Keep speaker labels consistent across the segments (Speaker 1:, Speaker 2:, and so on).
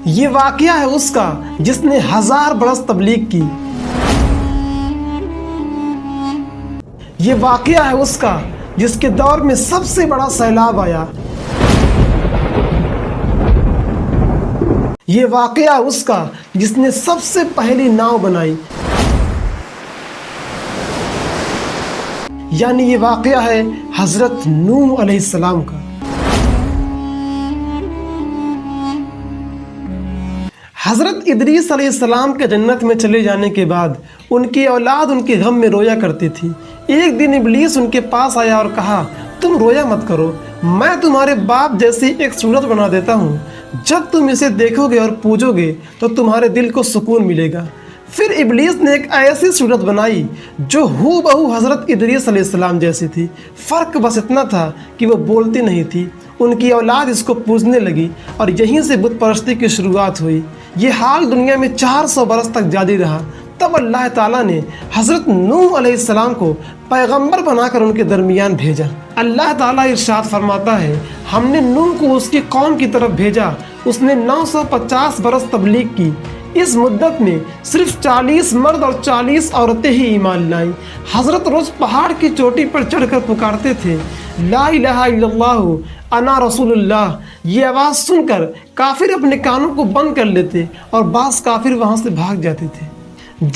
Speaker 1: یہ واقعہ ہے اس کا جس نے 1000 برس تبلیغ کی۔ یہ واقعہ ہے اس کا جس کے دور میں سب سے بڑا سیلاب آیا۔ یہ واقعہ ہے اس کا جس نے سب سے پہلی ناؤ بنائی۔ یعنی یہ واقعہ ہے حضرت نوح علیہ السلام کا۔ حضرت ادریس علیہ السلام کے جنت میں چلے جانے کے بعد ان کی اولاد ان کے غم میں رویا کرتی تھی۔ ایک دن ابلیس ان کے پاس آیا اور کہا، تم رویا مت کرو، میں تمہارے باپ جیسی ایک صورت بنا دیتا ہوں، جب تم اسے دیکھو گے اور پوجو گے تو تمہارے دل کو سکون ملے گا۔ پھر ابلیس نے ایک ایسی صورت بنائی جو ہو بہو حضرت ادریس علیہ السلام جیسی تھی، فرق بس اتنا تھا کہ وہ بولتی نہیں تھی۔ ان کی اولاد اس کو پوجنے لگی اور یہیں سے بت پرستی کی شروعات ہوئی۔ یہ حال دنیا میں 400 برس تک جاری رہا۔ تب اللہ تعالیٰ نے حضرت نوح علیہ السلام کو پیغمبر بنا کر ان کے درمیان بھیجا۔ اللہ تعالیٰ ارشاد فرماتا ہے، ہم نے نوح کو اس کی قوم کی طرف بھیجا، اس نے 950 برس تبلیغ کی۔ اس مدت میں صرف 40 مرد اور 40 عورتیں ہی ایمان لائیں۔ حضرت روز پہاڑ کی چوٹی پر چڑھ کر پکارتے تھے، لا الہ الا اللہ انا رسول اللہ۔ یہ آواز سن کر کافر اپنے کانوں کو بند کر لیتے اور بعض کافر وہاں سے بھاگ جاتے تھے۔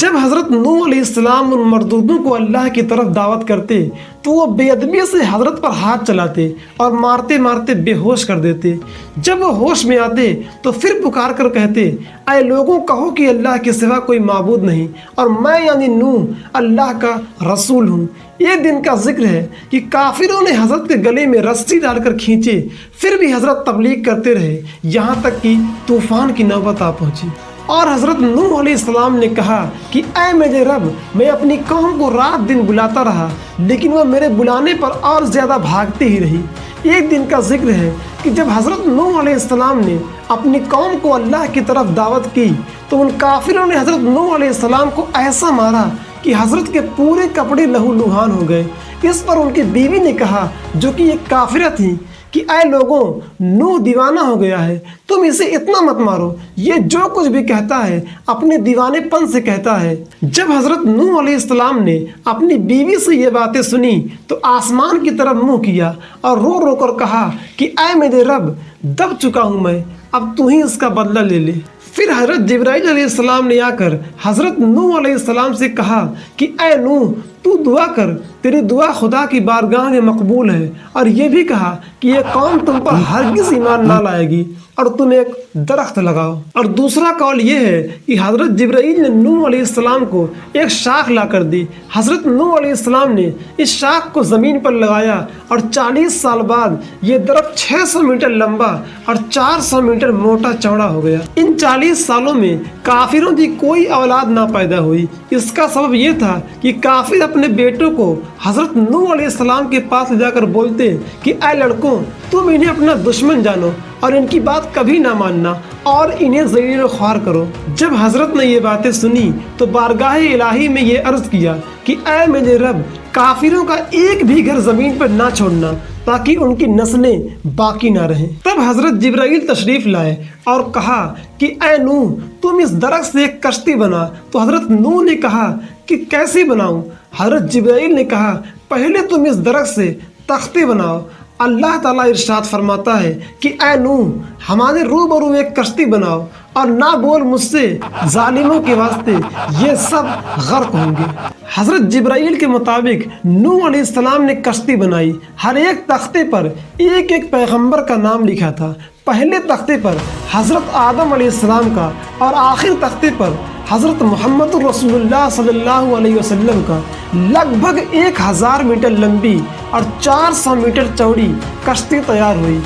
Speaker 1: جب حضرت نوح علیہ السلام ان مردودوں کو اللہ کی طرف دعوت کرتے تو وہ بے ادبی سے حضرت پر ہاتھ چلاتے اور مارتے مارتے بے ہوش کر دیتے۔ جب وہ ہوش میں آتے تو پھر پکار کر کہتے، اے لوگوں کہو کہ اللہ کے سوا کوئی معبود نہیں اور میں یعنی نوح اللہ کا رسول ہوں۔ ایک دن کا ذکر ہے کہ کافروں نے حضرت کے گلے میں رسی ڈال کر کھینچے، پھر بھی حضرت تبلیغ کرتے رہے یہاں تک کہ طوفان کی نوبت آ پہنچی اور حضرت نوح علیہ السلام نے کہا کہ اے میرے رب، میں اپنی قوم کو رات دن بلاتا رہا لیکن وہ میرے بلانے پر اور زیادہ بھاگتی ہی رہی۔ ایک دن کا ذکر ہے کہ جب حضرت نوح علیہ السلام نے اپنی قوم کو اللہ کی طرف دعوت کی تو ان کافروں نے حضرت نوح علیہ السلام کو ایسا مارا کہ حضرت کے پورے کپڑے لہو لہان ہو گئے۔ اس پر ان کی بیوی نے کہا جو کہ ایک کافرہ تھی کہ اے لوگوں، نوح دیوانہ ہو گیا ہے، تم اسے اتنا مت مارو، یہ جو کچھ بھی کہتا ہے اپنے دیوانے پن سے کہتا ہے۔ جب حضرت نوح علیہ السلام نے اپنی بیوی سے یہ باتیں سنی تو آسمان کی طرف منہ کیا اور رو رو کر کہا کہ اے میرے رب، دب چکا ہوں میں، اب تو ہی اس کا بدلہ لے لے۔ پھر حضرت جبرائیل علیہ السلام نے آ کر حضرت نوح علیہ السلام سے کہا کہ اے نوح، تو دعا کر، تیری دعا خدا کی بارگاہ میں مقبول ہے، اور یہ بھی کہا کہ یہ قوم تم پر ہرگز ایمان نہ لائے گی اور تم ایک درخت لگاؤ۔ اور دوسرا قول یہ ہے کہ حضرت جبرائیل نے نوح علیہ السلام کو ایک شاخ لا کر دی۔ حضرت نوح علیہ السلام نے اس شاخ کو زمین پر لگایا اور 40 سال بعد یہ درخت 600 میٹر لمبا اور 400 میٹر موٹا چوڑا ہو گیا۔ ان 40 سالوں میں کافروں کی کوئی اولاد نہ پیدا ہوئی۔ اس کا سبب یہ تھا کہ کافر اپنے بیٹوں کو حضرت نوح علیہ السلام کے پاس لے جا کر بولتے کہ اے لڑکوں، تم انہیں اپنا دشمن جانو اور ان کی بات کبھی نہ ماننا اور انہیں ذلیل و خوار کرو۔ جب حضرت نے یہ باتیں سنی تو بارگاہ الہی میں یہ عرض کیا کہ اے میرے رب، کافروں کا ایک بھی گھر زمین پر نہ چھوڑنا تاکہ ان کی نسلیں باقی نہ رہیں۔ تب حضرت جبرائیل تشریف لائے اور کہا کہ اے نوح، تم اس درخت سے ایک کشتی بنا۔ تو حضرت نوح نے کہا کہ کیسے بناؤں؟ حضرت جبرائیل نے کہا پہلے تم اس درخت سے تختے بناؤ۔ اللہ تعالیٰ ارشاد فرماتا ہے کہ اے نوح، ہمارے روبرو ایک کشتی بناؤ اور نہ بول مجھ سے، ظالموں کے واسطے یہ سب غرق ہوں گے۔ حضرت جبرائیل کے مطابق نوح علیہ السلام نے کشتی بنائی۔ ہر ایک تختے پر ایک ایک پیغمبر کا نام لکھا تھا۔ پہلے تختے پر حضرت آدم علیہ السلام کا اور آخر تختے پر حضرت محمد رسول اللہ صلی اللہ علیہ وسلم کا۔ لگ بھگ 1000 میٹر لمبی اور 400 میٹر چوڑی کشتی تیار ہوئی۔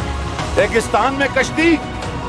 Speaker 2: ریگستان میں کشتی،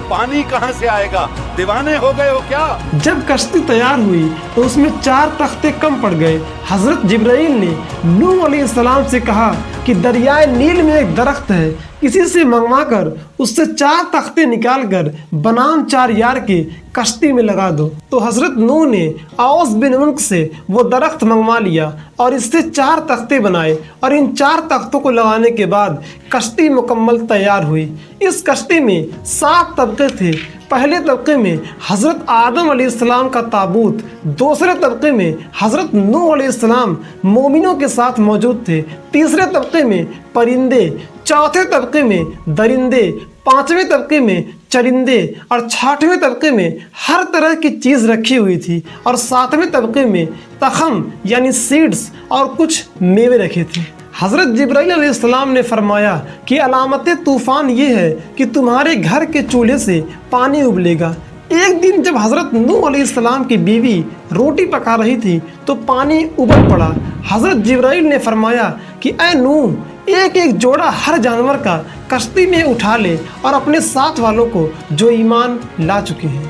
Speaker 2: پانی کہاں سے آئے گا؟ دیوانے ہو گئے ہو کیا؟
Speaker 1: جب کشتی تیار ہوئی تو اس میں 4 تختے کم پڑ گئے۔ حضرت جبرائیل نے نوح علیہ السلام سے کہا کہ دریائے نیل میں ایک درخت ہے، کسی سے منگوا کر اس سے 4 تختے نکال کر بنام 4 یار کے کشتی میں لگا دو۔ تو حضرت نوح نے اوس بن عنق سے وہ درخت منگوا لیا اور اس سے 4 تختے بنائے، اور ان 4 تختوں کو لگانے کے بعد کشتی مکمل تیار ہوئی۔ اس کشتی میں 7 طبقے تھے۔ پہلے طبقے میں حضرت آدم علیہ السلام کا تابوت، دوسرے طبقے میں حضرت نوح علیہ السلام مومنوں کے ساتھ موجود تھے، تیسرے طبقے میں پرندے، چوتھے طبقے میں درندے، پانچویں طبقے میں چرندے اور چھٹویں طبقے میں ہر طرح کی چیز رکھی ہوئی تھی، اور ساتویں طبقے میں تخم یعنی سیڈز اور کچھ میوے رکھے تھے۔ حضرت جبرائیل علیہ السلام نے فرمایا کہ علامت طوفان یہ ہے کہ تمہارے گھر کے چولہے سے پانی ابلے گا۔ ایک دن جب حضرت نوح علیہ السلام کی بیوی روٹی پکا رہی تھی تو پانی ابل پڑا۔ حضرت جبرائیل نے فرمایا کہ اے نوح، ایک ایک جوڑا ہر جانور کا کشتی میں اٹھا لے اور اپنے ساتھ والوں کو جو ایمان لا چکے ہیں۔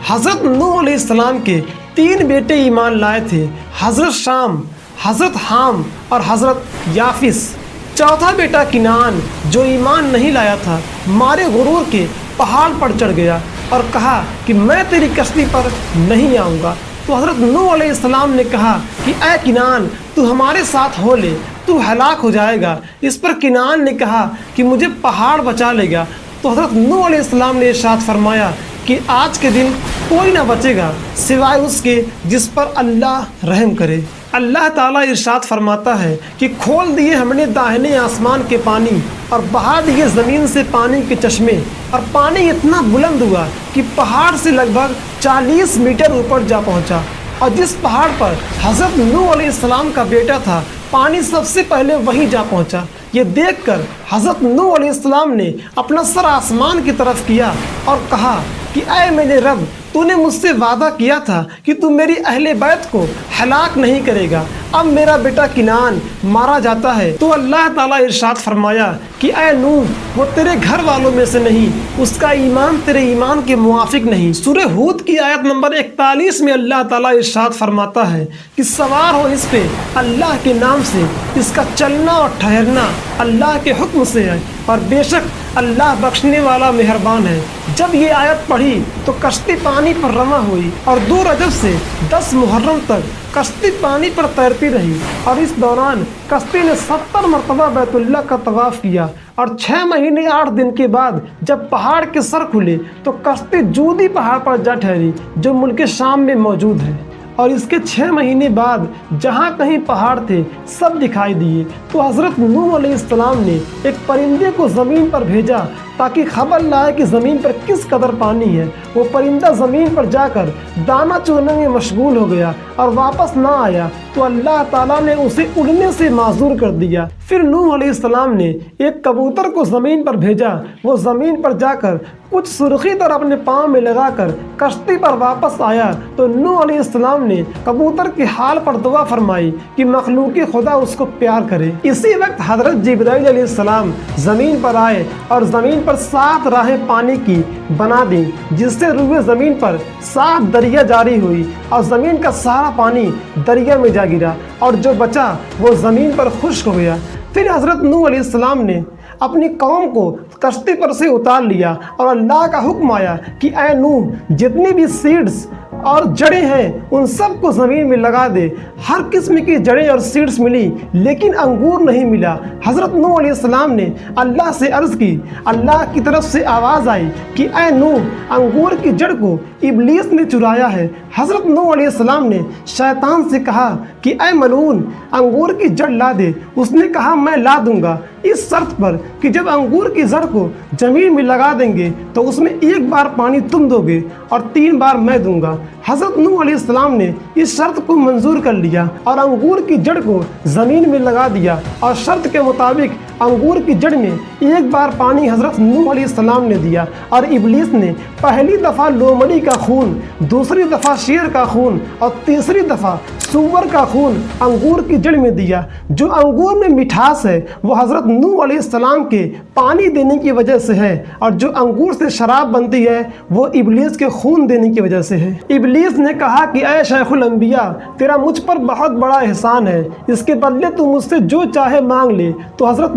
Speaker 1: حضرت نوح علیہ السلام کے 3 بیٹے ایمان لائے تھے، حضرت شام، حضرت حام اور حضرت یافس۔ چوتھا بیٹا کنعان جو ایمان نہیں لایا تھا، مارے غرور کے پہاڑ پر چڑھ گیا اور کہا کہ میں تیری کشتی پر نہیں آؤں گا۔ تو حضرت نوح علیہ السلام نے کہا کہ اے کنعان، تو ہمارے ساتھ ہو لے، تو ہلاک ہو جائے گا۔ اس پر کنعان نے کہا کہ مجھے پہاڑ بچا لے گا۔ تو حضرت نوح علیہ السلام نے ارشاد فرمایا کہ آج کے دن کوئی نہ بچے گا سوائے اس کے جس پر اللہ رحم کرے۔ اللہ تعالیٰ ارشاد فرماتا ہے کہ کھول دیے ہم نے داہنے آسمان کے پانی اور بہا دیے زمین سے پانی کے چشمے، اور پانی اتنا بلند ہوا کہ پہاڑ سے لگ بھگ 40 میٹر اوپر جا پہنچا، اور جس پہاڑ پر حضرت نوح علیہ السلام کا بیٹا تھا پانی سب سے پہلے وہیں جا پہنچا۔ یہ دیکھ کر حضرت نوح علیہ السلام نے اپنا سر آسمان کی طرف کیا اور کہا کہ اے میرے رب، تو نے مجھ سے وعدہ کیا تھا کہ تو میری اہل بیت کو ہلاک نہیں کرے گا، اب میرا بیٹا کنعان مارا جاتا ہے۔ تو اللہ تعالیٰ ارشاد فرمایا کہ اے نوح، وہ تیرے گھر والوں میں سے نہیں، اس کا ایمان تیرے ایمان کے موافق نہیں۔ سورہ ہود کی آیت نمبر 41 میں اللہ تعالیٰ ارشاد فرماتا ہے کہ سوار ہو اس پہ اللہ کے نام سے، اس کا چلنا اور ٹھہرنا اللہ کے حکم سے ہے، اور بے شک اللہ بخشنے والا مہربان ہے۔ جب یہ آیت پڑھی تو کشتی پانی پر رواں ہوئی، اور 2 رجب سے 10 محرم تک کشتی پانی پر تیرتی رہی، اور اس دوران کشتی نے 70 مرتبہ بیت اللہ کا طواف کیا، اور 6 مہینے 8 دن کے بعد جب پہاڑ کے سر کھلے تو کشتی جودی پہاڑ پر جا ٹھہری جو ملک شام میں موجود ہے، اور اس کے 6 مہینے بعد جہاں کہیں پہاڑ تھے سب دکھائی دیے۔ تو حضرت نوح علیہ السلام نے ایک پرندے کو زمین پر بھیجا تاکہ خبر لائے کہ زمین پر کس قدر پانی ہے۔ وہ پرندہ زمین پر جا کر دانہ چننے میں مشغول ہو گیا اور واپس نہ آیا، تو اللہ تعالیٰ نے اسے اڑنے سے معذور کر دیا۔ پھر نوح علیہ السلام نے ایک کبوتر کو زمین پر بھیجا، وہ زمین پر جا کر کچھ سرخی در اپنے پاؤں میں لگا کر کشتی پر واپس آیا، تو نوح علیہ السلام نے کبوتر کے حال پر دعا فرمائی کہ مخلوق خدا اس کو پیار کرے۔ اسی وقت حضرت جبرائیل علیہ السلام زمین پر آئے اور زمین پر 7 راہیں پانی کی بنا دیں، جس سے روئے زمین پر 7 دریا جاری ہوئی، اور زمین کا سارا پانی دریا میں جا گرا، اور جو بچا وہ زمین پر خشک ہو گیا۔ پھر حضرت نوح علیہ السلام نے اپنی قوم کو کشتی پر سے اتار لیا، اور اللہ کا حکم آیا کہ اے نوح، جتنی بھی سیڈز اور جڑیں ہیں ان سب کو زمین میں لگا دے۔ ہر قسم کی جڑیں اور سیڈز ملی لیکن انگور نہیں ملا۔ حضرت نوح علیہ السلام نے اللہ سے عرض کی، اللہ کی طرف سے آواز آئی کہ اے نوح، انگور کی جڑ کو ابلیس نے چرایا ہے۔ حضرت نوح علیہ السلام نے شیطان سے کہا کہ اے ملعون، انگور کی جڑ لا دے۔ اس نے کہا میں لا دوں گا، اس شرط پر کہ جب انگور کی جڑ کو زمین میں لگا دیں گے تو اس میں 1 بار پانی تم دو گے اور 3 بار میں دوں گا۔ حضرت نوح علیہ السلام نے اس شرط کو منظور کر لیا اور انگور کی جڑ کو زمین میں لگا دیا، اور شرط کے مطابق انگور کی جڑ میں 1 بار پانی حضرت نوح علیہ السلام نے دیا، اور ابلیس نے پہلی دفعہ لومڑی کا خون، دوسری دفعہ شیر کا خون، اور تیسری دفعہ سور کا خون انگور کی جڑ میں دیا۔ جو انگور میں مٹھاس ہے وہ حضرت نوح علیہ السلام کے پانی دینے کی وجہ سے ہے، اور جو انگور سے شراب بنتی ہے وہ ابلیس کے خون دینے کی وجہ سے ہے۔ ابلیس نے کہا کہ اے شیخ الانبیاء، تیرا مجھ پر بہت بڑا احسان ہے، اس کے بدلے تو مجھ سے جو چاہے مانگ لے۔ تو حضرت